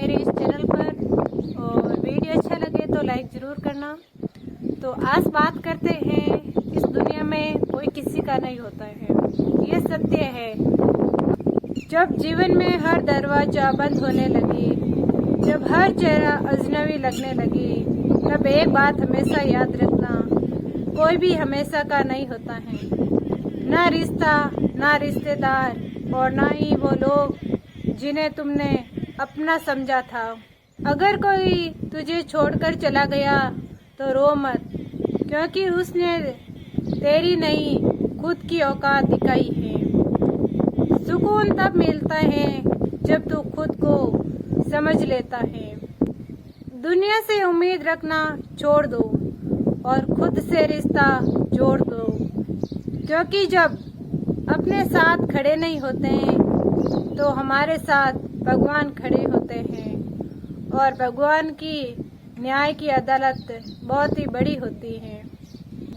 मेरे इस चैनल पर, और वीडियो अच्छा लगे तो लाइक ज़रूर करना। तो आज बात करते हैं, इस दुनिया में कोई किसी का नहीं होता है, ये सत्य है। जब जीवन में हर दरवाजा बंद होने लगी, जब हर चेहरा अजनबी लगने लगी, तब एक बात हमेशा याद रखना, कोई भी हमेशा का नहीं होता है। ना रिश्ता, ना रिश्तेदार, और ना ही वो लोग जिन्हें तुमने अपना समझा था। अगर कोई तुझे छोड़कर चला गया तो रो मत, क्योंकि उसने तेरी नहीं खुद की औकात दिखाई है। सुकून तब मिलता है जब तू खुद को समझ लेता है। दुनिया से उम्मीद रखना छोड़ दो और खुद से रिश्ता जोड़ दो, क्योंकि जब अपने साथ खड़े नहीं होते हैं तो हमारे साथ भगवान खड़े होते हैं, और भगवान की न्याय की अदालत बहुत ही बड़ी होती है।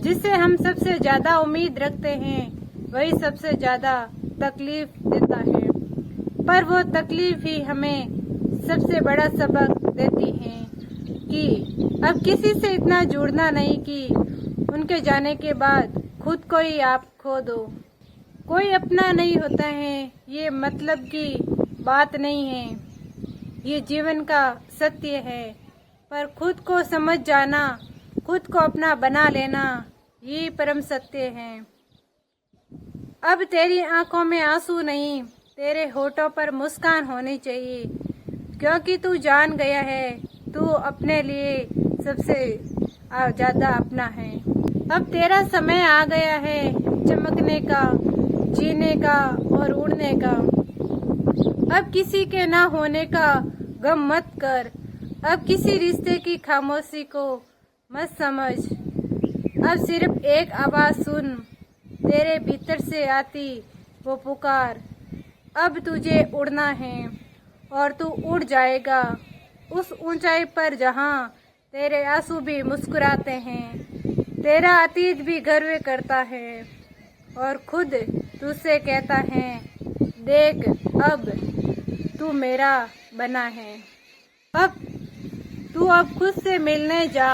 जिससे हम सबसे ज़्यादा उम्मीद रखते हैं वही सबसे ज़्यादा तकलीफ देता है, पर वो तकलीफ ही हमें सबसे बड़ा सबक देती है कि अब किसी से इतना जुड़ना नहीं कि उनके जाने के बाद खुद को ही आप खो दो। कोई अपना नहीं होता है, ये मतलब की बात नहीं है, ये जीवन का सत्य है। पर खुद को समझ जाना, खुद को अपना बना लेना, ये परम सत्य है। अब तेरी आंखों में आंसू नहीं, तेरे होठों पर मुस्कान होनी चाहिए, क्योंकि तू जान गया है तू अपने लिए सबसे ज़्यादा अपना है। अब तेरा समय आ गया है चमकने का, जीने का और उड़ने का। अब किसी के ना होने का गम मत कर, अब किसी रिश्ते की खामोशी को मत समझ। अब सिर्फ एक आवाज़ सुन, तेरे भीतर से आती वो पुकार। अब तुझे उड़ना है और तू उड़ जाएगा उस ऊंचाई पर जहां तेरे आंसू भी मुस्कुराते हैं, तेरा अतीत भी गर्व करता है और खुद तुझसे कहता है, देख अब तू मेरा बना है। अब खुद से मिलने जा,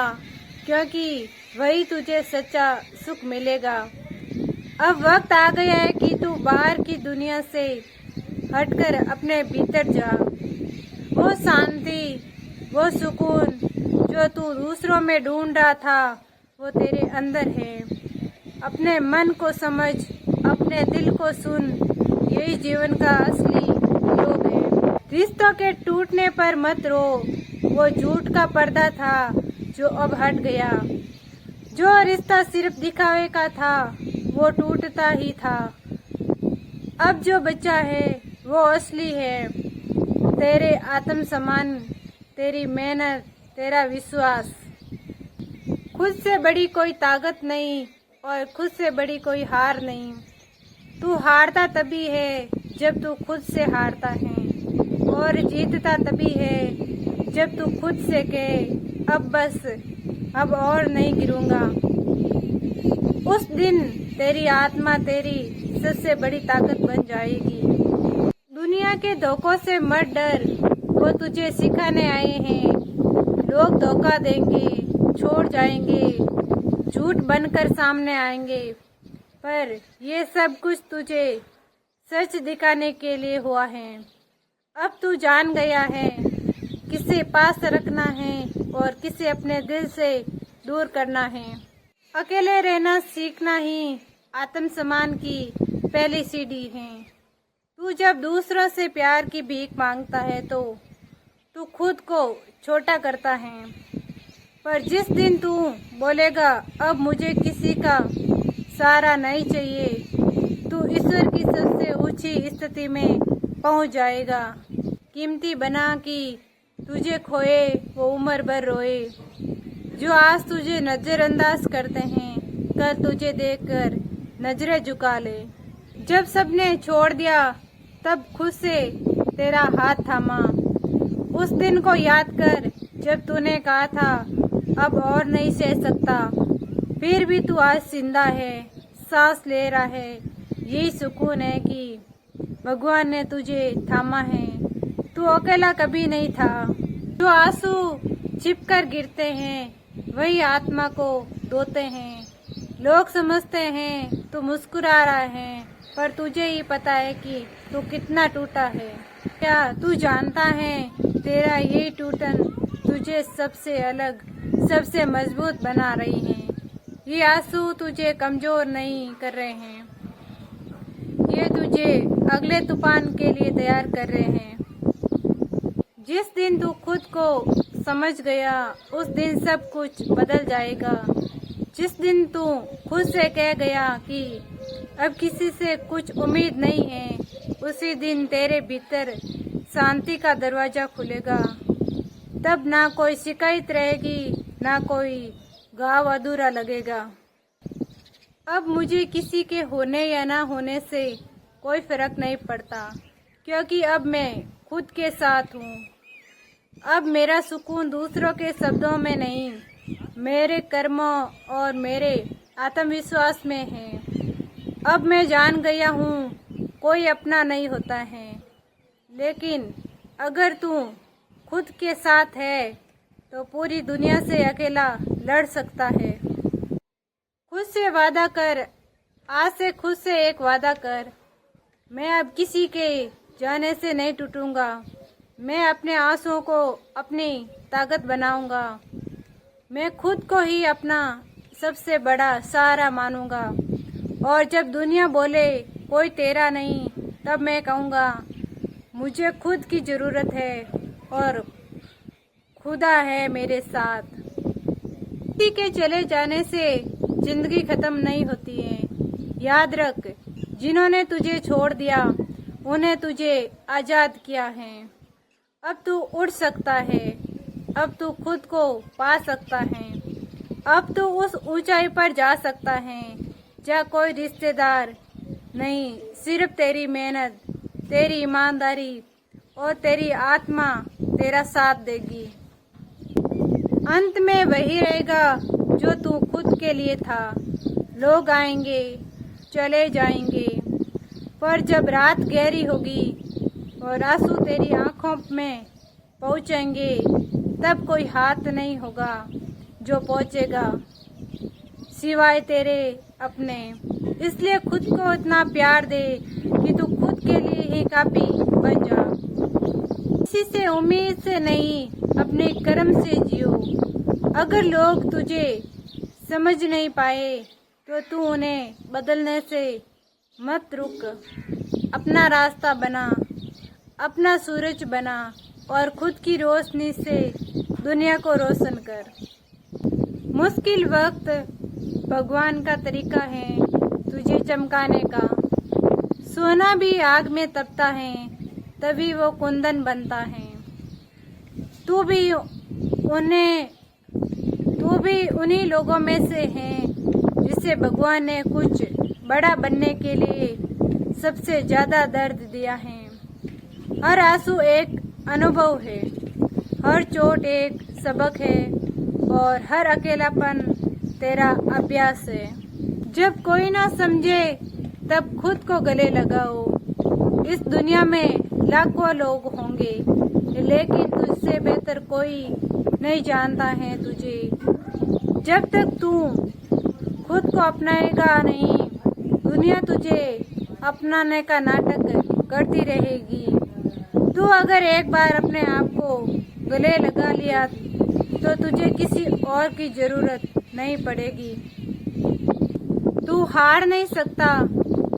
क्योंकि वही तुझे सच्चा सुख मिलेगा। अब वक्त आ गया है कि तू बाहर की दुनिया से हटकर अपने भीतर जा। वो शांति, वो सुकून जो तू दूसरों में ढूंढ रहा था, वो तेरे अंदर है। अपने मन को समझ, अपने दिल को सुन, यही जीवन का असली योग है। रिश्तों के टूटने पर मत रो, वो झूठ का पर्दा था जो अब हट गया। जो रिश्ता सिर्फ दिखावे का था वो टूटता ही था। अब जो बचा है वो असली है, तेरे आत्म सम्मान, तेरी मेहनत, तेरा विश्वास। खुद से बड़ी कोई ताकत नहीं और खुद से बड़ी कोई हार नहीं। तू हारता तभी है जब तू खुद से हारता है, और जीतता तभी है जब तू खुद से कहे, अब बस, अब और नहीं गिरूंगा। उस दिन तेरी आत्मा तेरी सबसे बड़ी ताकत बन जाएगी। दुनिया के धोखों से मत डर, वो तुझे सिखाने आए हैं। लोग धोखा देंगे, छोड़ जाएंगे, झूठ बनकर सामने आएंगे, पर ये सब कुछ तुझे सच दिखाने के लिए हुआ है। अब तू जान गया है किसे पास रखना है और किसे अपने दिल से दूर करना है। अकेले रहना सीखना ही आत्मसम्मान की पहली सीढ़ी है। तू जब दूसरों से प्यार की भीख मांगता है तो तू खुद को छोटा करता है, पर जिस दिन तू बोलेगा अब मुझे किसी का सहारा नहीं चाहिए, तू ईश्वर की सबसे ऊंची स्थिति में पहुंच जाएगा। कीमती बना कि तुझे खोए वो उम्र भर रोए। जो आज तुझे नजरअंदाज करते हैं, कल तुझे देखकर नजरें झुका ले। जब सबने छोड़ दिया तब खुद से तेरा हाथ थामा। उस दिन को याद कर जब तूने कहा था अब और नहीं सह सकता, फिर भी तू आज जिंदा है, सांस ले रहा है। यही सुकून है कि भगवान ने तुझे थामा है, तू अकेला कभी नहीं था। जो आंसू छिपकर गिरते हैं वही आत्मा को धोते हैं। लोग समझते हैं तू मुस्कुरा रहा है, पर तुझे ही पता है कि तू कितना टूटा है। क्या तू जानता है तेरा ये टूटन तुझे सबसे अलग, सबसे मजबूत बना रही है। ये आंसू तुझे कमजोर नहीं कर रहे हैं, ये तुझे अगले तूफान के लिए तैयार कर रहे हैं। जिस दिन तू खुद को समझ गया उस दिन सब कुछ बदल जाएगा। जिस दिन तू खुद से कह गया कि अब किसी से कुछ उम्मीद नहीं है, उसी दिन तेरे भीतर शांति का दरवाजा खुलेगा। तब ना कोई शिकायत रहेगी, ना कोई घाव अधूरा लगेगा। अब मुझे किसी के होने या ना होने से कोई फर्क नहीं पड़ता, क्योंकि अब मैं खुद के साथ हूँ। अब मेरा सुकून दूसरों के शब्दों में नहीं, मेरे कर्मों और मेरे आत्मविश्वास में है। अब मैं जान गया हूँ कोई अपना नहीं होता है, लेकिन अगर तू खुद के साथ है तो पूरी दुनिया से अकेला लड़ सकता है। खुद से वादा कर, आज से खुद से एक वादा कर, मैं अब किसी के जाने से नहीं टूटूंगा। मैं अपने आंसुओं को अपनी ताकत बनाऊंगा। मैं खुद को ही अपना सबसे बड़ा सहारा मानूंगा। और जब दुनिया बोले कोई तेरा नहीं, तब मैं कहूँगा मुझे खुद की ज़रूरत है और खुदा है मेरे साथ। किसी के चले जाने से जिंदगी खत्म नहीं होती है। याद रख, जिन्होंने तुझे छोड़ दिया उन्हें तुझे आज़ाद किया है। अब तू उड़ सकता है, अब तू खुद को पा सकता है, अब तू उस ऊंचाई पर जा सकता है जहाँ कोई रिश्तेदार नहीं, सिर्फ तेरी मेहनत, तेरी ईमानदारी और तेरी आत्मा तेरा साथ देगी। अंत में वही रहेगा जो तू खुद के लिए था। लोग आएंगे, चले जाएंगे, पर जब रात गहरी होगी और आंसू तेरी आंखों में पहुँचेंगे, तब कोई हाथ नहीं होगा जो पहुँचेगा सिवाय तेरे अपने। इसलिए खुद को इतना प्यार दे कि तू खुद के लिए ही काफी बन जा। किसी से उम्मीद से नहीं, अपने कर्म से जियो। अगर लोग तुझे समझ नहीं पाए तो तू उन्हें बदलने से मत रुक। अपना रास्ता बना, अपना सूरज बना और खुद की रोशनी से दुनिया को रोशन कर। मुश्किल वक्त भगवान का तरीका है तुझे चमकाने का। सोना भी आग में तपता है, तभी वो कुंदन बनता है। तू भी उन्हीं लोगों में से है जिसे भगवान ने कुछ बड़ा बनने के लिए सबसे ज्यादा दर्द दिया है। हर आंसू एक अनुभव है, हर चोट एक सबक है और हर अकेलापन तेरा अभ्यास है। जब कोई ना समझे तब खुद को गले लगाओ। इस दुनिया में लाखों लोग होंगे, लेकिन तुझसे बेहतर कोई नहीं जानता है तुझे। जब तक तू खुद को अपनाएगा नहीं, दुनिया तुझे अपनाने का नाटक करती रहेगी। तू अगर एक बार अपने आप को गले लगा लिया तो तुझे किसी और की जरूरत नहीं पड़ेगी। तू हार नहीं सकता,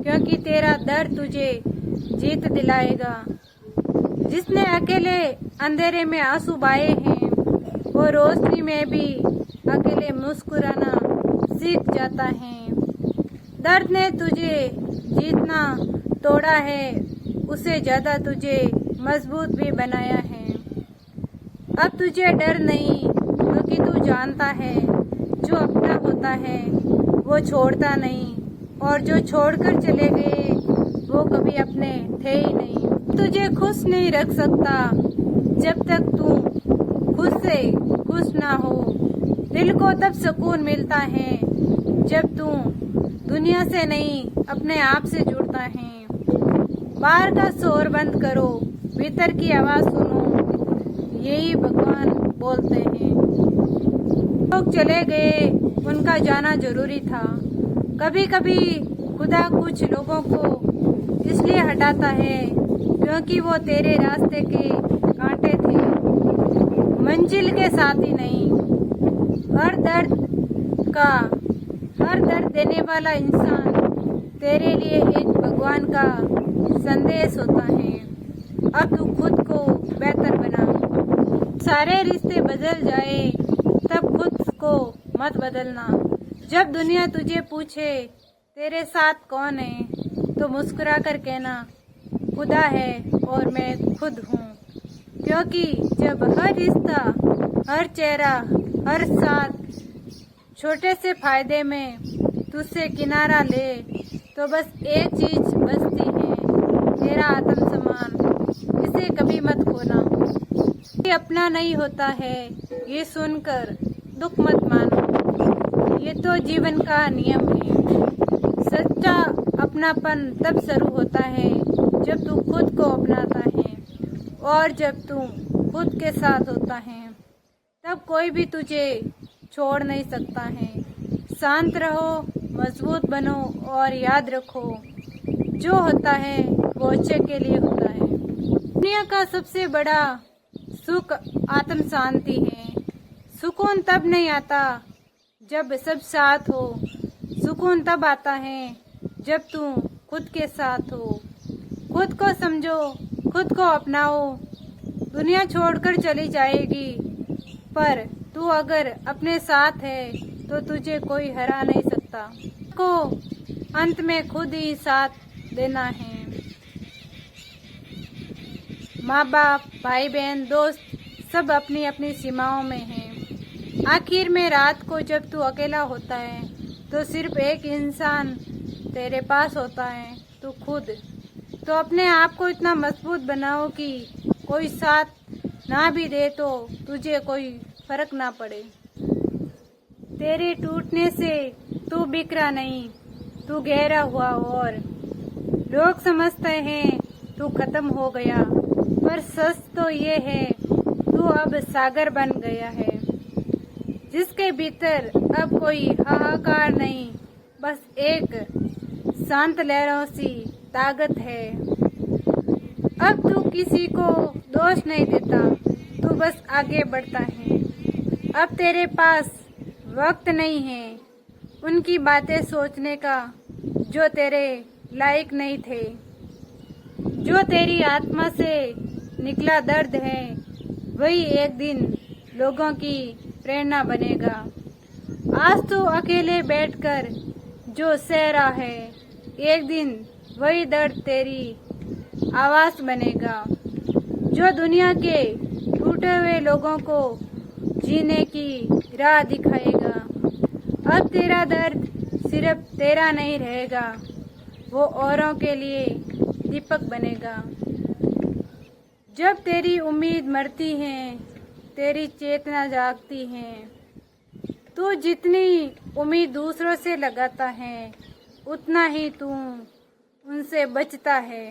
क्योंकि तेरा दर्द तुझे जीत दिलाएगा। जिसने अकेले अंधेरे में आंसू बहाए हैं, वो रोशनी में भी अकेले मुस्कुराना सीख जाता है। दर्द ने तुझे जितना तोड़ा है, उससे ज्यादा तुझे मजबूत भी बनाया है। अब तुझे डर नहीं, क्योंकि तू जानता है जो अपना होता है वो छोड़ता नहीं, और जो छोड़कर चले गए वो कभी अपने थे ही नहीं। तुझे खुश नहीं रख सकता जब तक तू खुद से खुश ना हो। दिल को तब सुकून मिलता है जब तू दुनिया से नहीं, अपने आप से जुड़ता है। बाहर का शोर बंद करो, भीतर की आवाज सुनो, यही भगवान बोलते हैं। लोग चले गए, उनका जाना जरूरी था। कभी कभी खुदा कुछ लोगों को इसलिए हटाता है क्योंकि वो तेरे रास्ते के कांटे थे, मंजिल के साथी नहीं। हर दर्द देने वाला इंसान तेरे लिए एक भगवान का संदेश होता है। अब तू खुद को बेहतर बना। सारे रिश्ते बदल जाए तब खुद को मत बदलना। जब दुनिया तुझे पूछे तेरे साथ कौन है, तो मुस्कुरा कर कहना खुदा है और मैं खुद हूँ। क्योंकि जब हर रिश्ता, हर चेहरा, हर साथ छोटे से फायदे में तुझसे किनारा ले, तो बस एक चीज बचती है, तेरा आत्मसम्मान। इसे कभी मत खोना। ये अपना नहीं होता है, ये सुनकर दुख मत मानो। ये तो जीवन का नियम है। सच्चा अपनापन तब शुरू होता है जब तू खुद को अपनाता है, और जब तू खुद के साथ होता है तब कोई भी तुझे छोड़ नहीं सकता है। शांत रहो, मजबूत बनो और याद रखो, जो होता है वो अच्छे के लिए होता है। दुनिया का सबसे बड़ा सुख आत्म शांति है। सुकून तब नहीं आता जब सब साथ हो, सुकून तब आता है जब तू खुद के साथ हो। खुद को समझो, खुद को अपनाओ। दुनिया छोड़कर चली जाएगी, पर तू अगर अपने साथ है तो तुझे कोई हरा नहीं सकता। को अंत में खुद ही साथ देना है। माँ बाप, भाई बहन, दोस्त सब अपनी अपनी सीमाओं में हैं। आखिर में रात को जब तू अकेला होता है तो सिर्फ एक इंसान तेरे पास होता है, तू खुद। तो अपने आप को इतना मजबूत बनाओ कि कोई साथ ना भी दे तो तुझे कोई फर्क ना पड़े। तेरे टूटने से तू बिखरा नहीं, तू गहरा हुआ। और लोग समझते हैं तू खत्म हो गया, पर सच तो ये है तू अब सागर बन गया है, जिसके भीतर अब कोई हाहाकार नहीं, बस एक शांत लहरों सी ताकत है। अब तू किसी को दोष नहीं देता, तू बस आगे बढ़ता है। अब तेरे पास वक्त नहीं है उनकी बातें सोचने का जो तेरे लायक नहीं थे। जो तेरी आत्मा से निकला दर्द है, वही एक दिन लोगों की प्रेरणा बनेगा। आज तू अकेले बैठकर जो सह रहा है, एक दिन वही दर्द तेरी आवाज बनेगा, जो दुनिया के टूटे हुए लोगों को जीने की राह दिखाएगा। अब तेरा दर्द सिर्फ तेरा नहीं रहेगा, वो औरों के लिए दीपक बनेगा। जब तेरी उम्मीद मरती है, तेरी चेतना जागती है। तू जितनी उम्मीद दूसरों से लगाता है, उतना ही तू उनसे बचता है।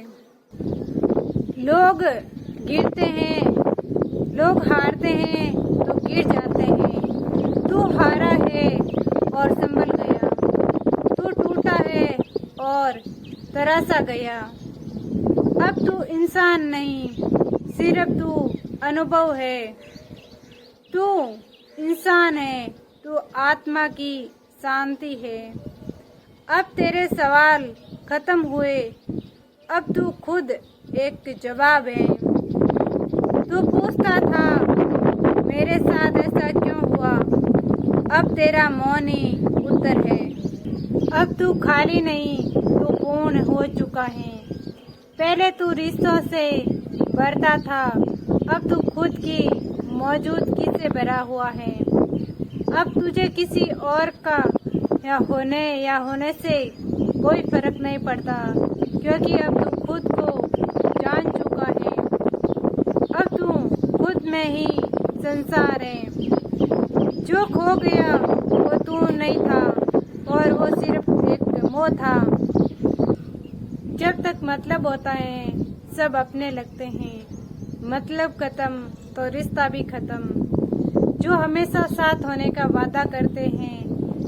लोग गिरते हैं, लोग हारते हैं तो गिर जाते हैं। तू हारा है और संभल गया, तू टूटा है और तरासा गया। अब तू इंसान नहीं, सिर्फ तू अनुभव है। तू इंसान है, तू आत्मा की शांति है। अब तेरे सवाल खत्म हुए, अब तू खुद एक जवाब है। तू पूछता था मेरे साथ ऐसा क्यों हुआ, अब तेरा मौन ही उत्तर है। अब तू खाली नहीं, तू पूर्ण हो चुका है। पहले तू रिश्तों से भरता था, अब तू खुद की मौजूदगी से भरा हुआ है। अब तुझे किसी और का या होने से कोई फर्क नहीं पड़ता, क्योंकि अब तू खुद को जान चुका है। अब तू खुद में ही संसार है। जो खो गया वो तू नहीं था, और वो सिर्फ एक मोह था। जब तक मतलब होता है, सब अपने लगते हैं। मतलब खत्म तो रिश्ता भी खत्म। जो हमेशा साथ होने का वादा करते हैं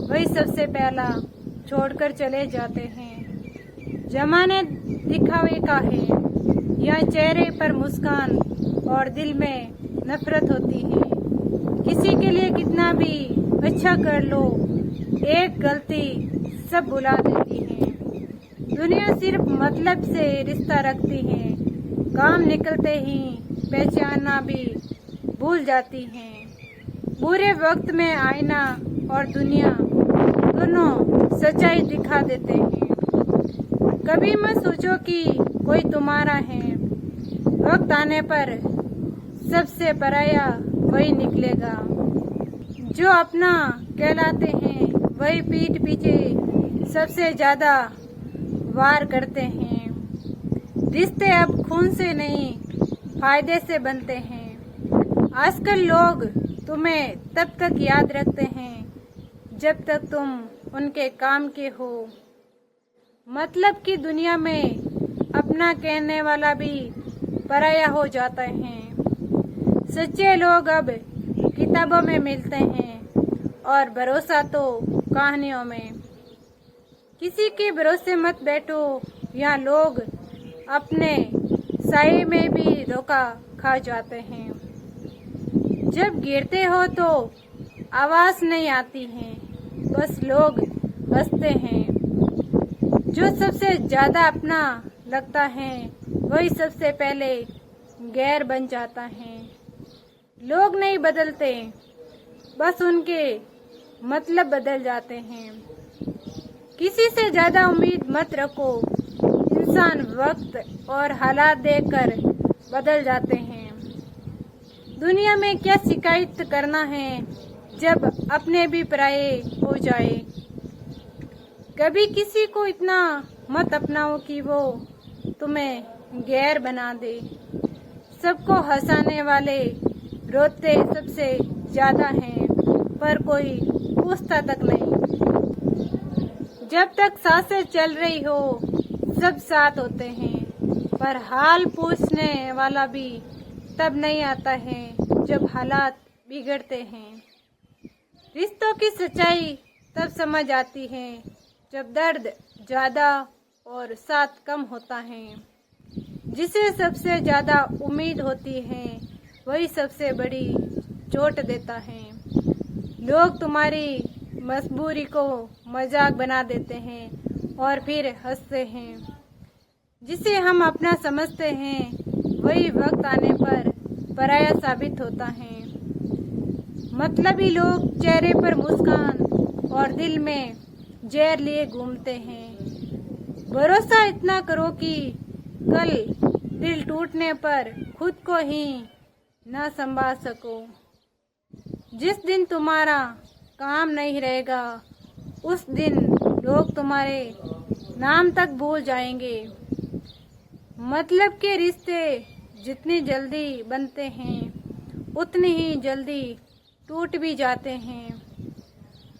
वही सबसे पहला छोड़कर चले जाते हैं। जमाने दिखावे का है या चेहरे पर मुस्कान और दिल में नफरत होती है। किसी के लिए कितना भी अच्छा कर लो, एक गलती सब भुला देती है। दुनिया सिर्फ मतलब से रिश्ता रखती है, काम निकलते ही पहचानना भी भूल जाती है। बुरे वक्त में आईना और दुनिया दोनों सच्चाई दिखा देते हैं। कभी मत सोचो कि कोई तुम्हारा है, वक्त आने पर सबसे पराया वही निकलेगा। जो अपना कहलाते हैं वही पीठ पीछे सबसे ज्यादा वार करते हैं। रिश्ते अब खून से नहीं फायदे से बनते हैं। आजकल लोग तुम्हें तब तक याद रखते हैं जब तक तुम उनके काम के हो। मतलब की दुनिया में अपना कहने वाला भी पराया हो जाता है। सच्चे लोग अब किताबों में मिलते हैं और भरोसा तो कहानियों में। किसी के भरोसे मत बैठो, यहाँ लोग अपने साये में भी धोखा खा जाते हैं। जब गिरते हो तो आवाज नहीं आती है, बस लोग हंसते हैं। जो सबसे ज्यादा अपना लगता है वही सबसे पहले गैर बन जाता है। लोग नहीं बदलते, बस उनके मतलब बदल जाते हैं। किसी से ज्यादा उम्मीद मत रखो, इंसान वक्त और हालात देखकर बदल जाते हैं। दुनिया में क्या शिकायत करना है जब अपने भी पराये हो जाए। कभी किसी को इतना मत अपनाओ कि वो तुम्हें गैर बना दे। सबको हंसाने वाले रोते सबसे ज्यादा हैं, पर कोई पूछता तक नहीं। जब तक सांसें चल रही हो सब साथ होते हैं, पर हाल पूछने वाला भी तब नहीं आता है जब हालात बिगड़ते हैं। रिश्तों की सच्चाई तब समझ आती है जब दर्द ज्यादा और साथ कम होता है। जिसे सबसे ज्यादा उम्मीद होती है वही सबसे बड़ी चोट देता है। लोग तुम्हारी मजबूरी को मजाक बना देते हैं और फिर हंसते हैं। जिसे हम अपना समझते हैं वही वक्त आने पर पराया साबित होता है। मतलबी लोग चेहरे पर मुस्कान और दिल में जहर लिए घूमते हैं। भरोसा इतना करो कि कल दिल टूटने पर खुद को ही ना संभाल सको। जिस दिन तुम्हारा काम नहीं रहेगा उस दिन लोग तुम्हारे नाम तक भूल जाएंगे। मतलब के रिश्ते जितनी जल्दी बनते हैं उतनी ही जल्दी टूट भी जाते हैं।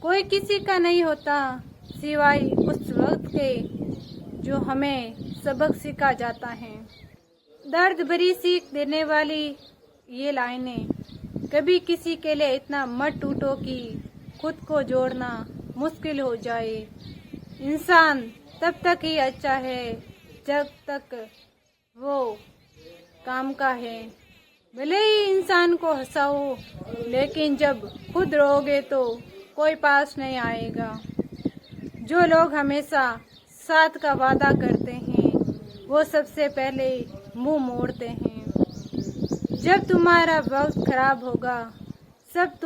कोई किसी का नहीं होता सिवाय उस वक्त के जो हमें सबक सिखा जाता है। दर्द भरी सीख देने वाली ये लाइनें, कभी किसी के लिए इतना मत टूटो कि खुद को जोड़ना मुश्किल हो जाए। इंसान तब तक ही अच्छा है जब तक वो काम का है। भले ही इंसान को हंसाओ, लेकिन जब खुद रोओगे तो कोई पास नहीं आएगा। जो लोग हमेशा साथ का वादा करते हैं वो सबसे पहले मुंह मोड़ते हैं। जब तुम्हारा वक्त खराब होगा सब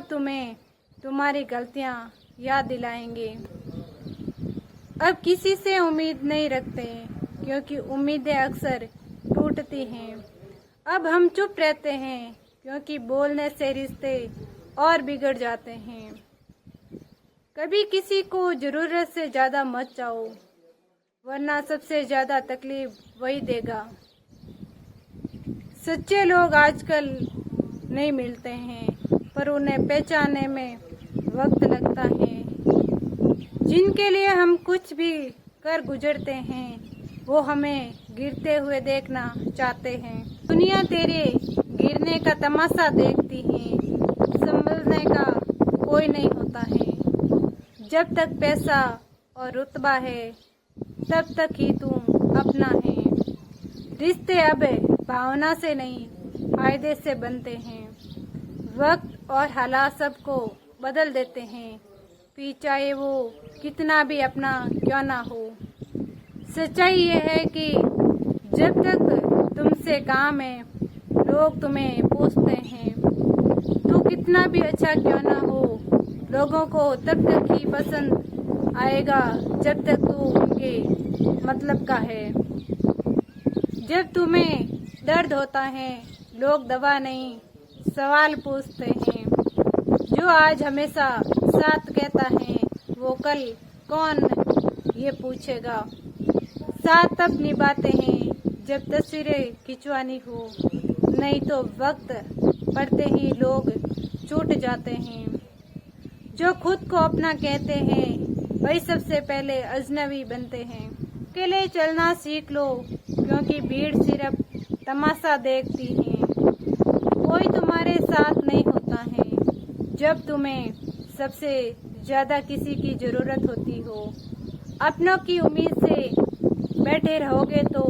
तुम्हें तुम्हारी गलतियां याद दिलाएंगे। अब किसी से उम्मीद नहीं रखते क्योंकि उम्मीदें अक्सर टूटती हैं। अब हम चुप रहते हैं क्योंकि बोलने से रिश्ते और बिगड़ जाते हैं। कभी किसी को जरूरत से ज्यादा मत चाहो, वरना सबसे ज्यादा तकलीफ वही देगा। सच्चे लोग आजकल नहीं मिलते हैं, पर उन्हें पहचानने में वक्त लगता है। जिनके लिए हम कुछ भी कर गुजरते हैं वो हमें गिरते हुए देखना चाहते हैं। दुनिया तेरे गिरने का तमाशा देखती है, संभलने का कोई नहीं होता है। जब तक पैसा और रुतबा है तब तक ही तुम अपना है। रिश्ते अब भावना से नहीं फायदे से बनते हैं। वक्त और हालात सबको बदल देते हैं, फिर चाहे वो कितना भी अपना क्यों ना हो। सच्चाई ये है कि जब तक तुमसे काम है लोग तुम्हें पूछते हैं, तू कितना भी अच्छा क्यों ना हो लोगों को तब तक ही पसंद आएगा जब तक तू उनके मतलब का है। जब तुम्हें दर्द होता है लोग दवा नहीं सवाल पूछते हैं। जो आज हमेशा साथ कहता है वो कल कौन ये पूछेगा। साथ तब निभाते हैं जब तस्वीरें खिंचवानी हो, नहीं तो वक्त पड़ते ही लोग छूट जाते हैं। जो खुद को अपना कहते हैं वही सबसे पहले अजनबी बनते हैं। अकेले चलना सीख लो क्योंकि भीड़ सिर्फ तमाशा देखती है। कोई तुम्हारे साथ नहीं होता है जब तुम्हें सबसे ज्यादा किसी की जरूरत होती हो। अपनों की उम्मीद से बैठे रहोगे तो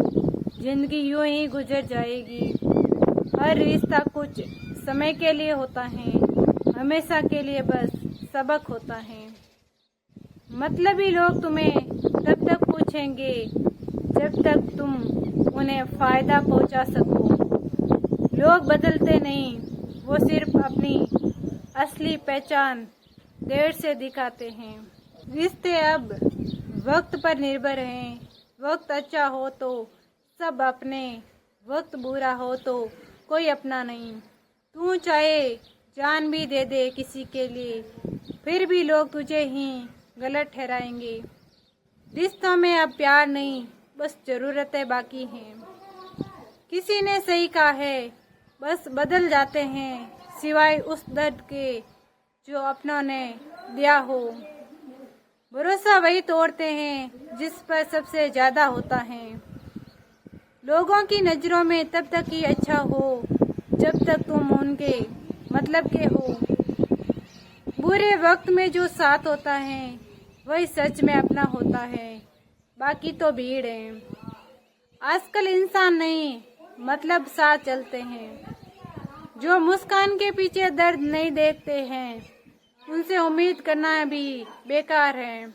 जिंदगी यूं ही गुजर जाएगी। हर रिश्ता कुछ समय के लिए होता है, हमेशा के लिए बस सबक होता है। मतलबी लोग तुम्हें तब तक पूछेंगे जब तक तुम उन्हें फायदा पहुंचा सको। लोग बदलते नहीं, वो सिर्फ अपनी असली पहचान देर से दिखाते हैं। रिश्ते अब वक्त पर निर्भर हैं। वक्त अच्छा हो तो सब अपने, वक्त बुरा हो तो कोई अपना नहीं। तू चाहे जान भी दे दे किसी के लिए फिर भी लोग तुझे ही गलत ठहराएंगे। रिश्तों में अब प्यार नहीं बस जरूरतें बाकी हैं। किसी ने सही कहा है बस बदल जाते हैं सिवाय उस दर्द के जो अपनों ने दिया हो। भरोसा वही तोड़ते हैं जिस पर सबसे ज्यादा होता है। लोगों की नजरों में तब तक ही अच्छा हो जब तक तुम उनके मतलब के हो। बुरे वक्त में जो साथ होता है वही सच में अपना होता है, बाकी तो भीड़ है। आजकल इंसान नहीं मतलब साथ चलते हैं। जो मुस्कान के पीछे दर्द नहीं देखते हैं उनसे उम्मीद करना भी बेकार है।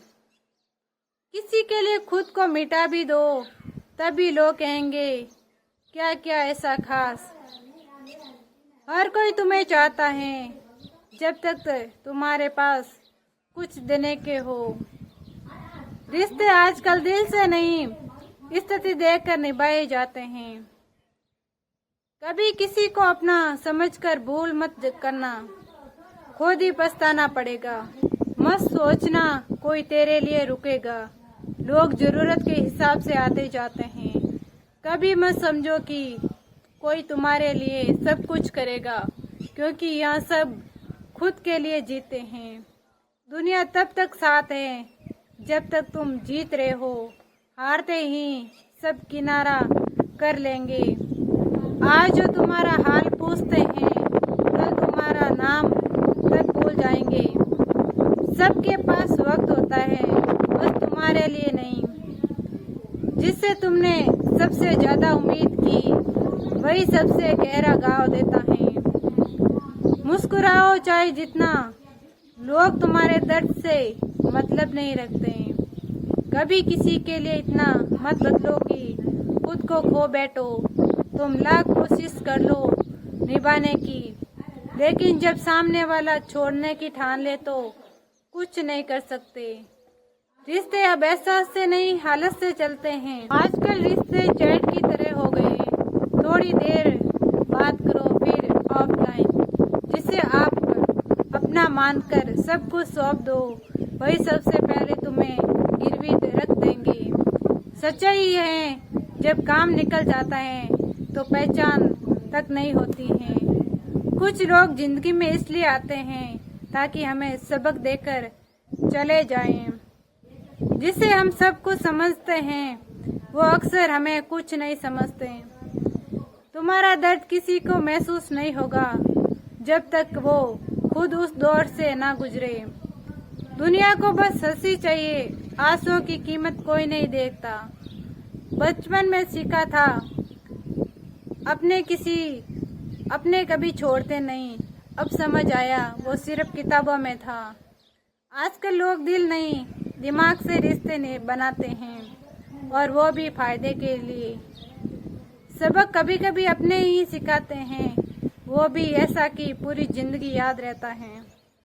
किसी के लिए खुद को मिटा भी दो तभी लोग कहेंगे क्या क्या ऐसा खास। हर कोई तुम्हें चाहता है जब तक तुम्हारे पास कुछ देने के हो। रिश्ते आजकल दिल से नहीं स्थिति देखकर निभाए जाते हैं। कभी किसी को अपना समझकर भूल मत करना, खुद ही पछताना पड़ेगा। मत सोचना कोई तेरे लिए रुकेगा, लोग जरूरत के हिसाब से आते जाते हैं। कभी मत समझो कि कोई तुम्हारे लिए सब कुछ करेगा, क्योंकि यहाँ सब खुद के लिए जीते हैं। दुनिया तब तक साथ है जब तक तुम जीत रहे हो, हारते ही सब किनारा कर लेंगे। आज जो तुम्हारा हाल पूछते हैं कल तुम्हारा नाम तक भूल जाएंगे। सबके पास वक्त होता है बस तुम्हारे लिए नहीं। जिससे तुमने सबसे ज्यादा उम्मीद की वही सबसे गहरा घाव देता है। मुस्कुराओ चाहे जितना, लोग तुम्हारे दर्द से मतलब नहीं रखते। कभी किसी के लिए इतना मत बदलो कि खुद को खो बैठो। तुम लाख कोशिश कर लो निभाने की, लेकिन जब सामने वाला छोड़ने की ठान ले तो कुछ नहीं कर सकते। रिश्ते अब एहसास से नहीं हालत से चलते हैं। आजकल रिश्ते चैट की तरह हो गए, थोड़ी देर बात करो फिर ऑफलाइन। जिसे आप अपना मानकर सब कुछ सौंप दो वही सबसे पहले तुम्हें गिरवी रख देंगे। सच्चाई ये है जब काम निकल जाता है तो पहचान तक नहीं होती है। कुछ लोग जिंदगी में इसलिए आते हैं ताकि हमें सबक देकर चले जाएं। जिसे हम सब कुछ समझते हैं वो अक्सर हमें कुछ नहीं समझते। तुम्हारा दर्द किसी को महसूस नहीं होगा जब तक वो खुद उस दौर से ना गुजरे। दुनिया को बस हंसी चाहिए, आंसुओं की कीमत कोई नहीं देखता। बचपन में सीखा था अपने कभी छोड़ते नहीं, अब समझ आया वो सिर्फ किताबों में था। आजकल लोग दिल नहीं दिमाग से रिश्ते बनाते हैं और वो भी फायदे के लिए। सबक कभी कभी अपने ही सिखाते हैं, वो भी ऐसा कि पूरी जिंदगी याद रहता है।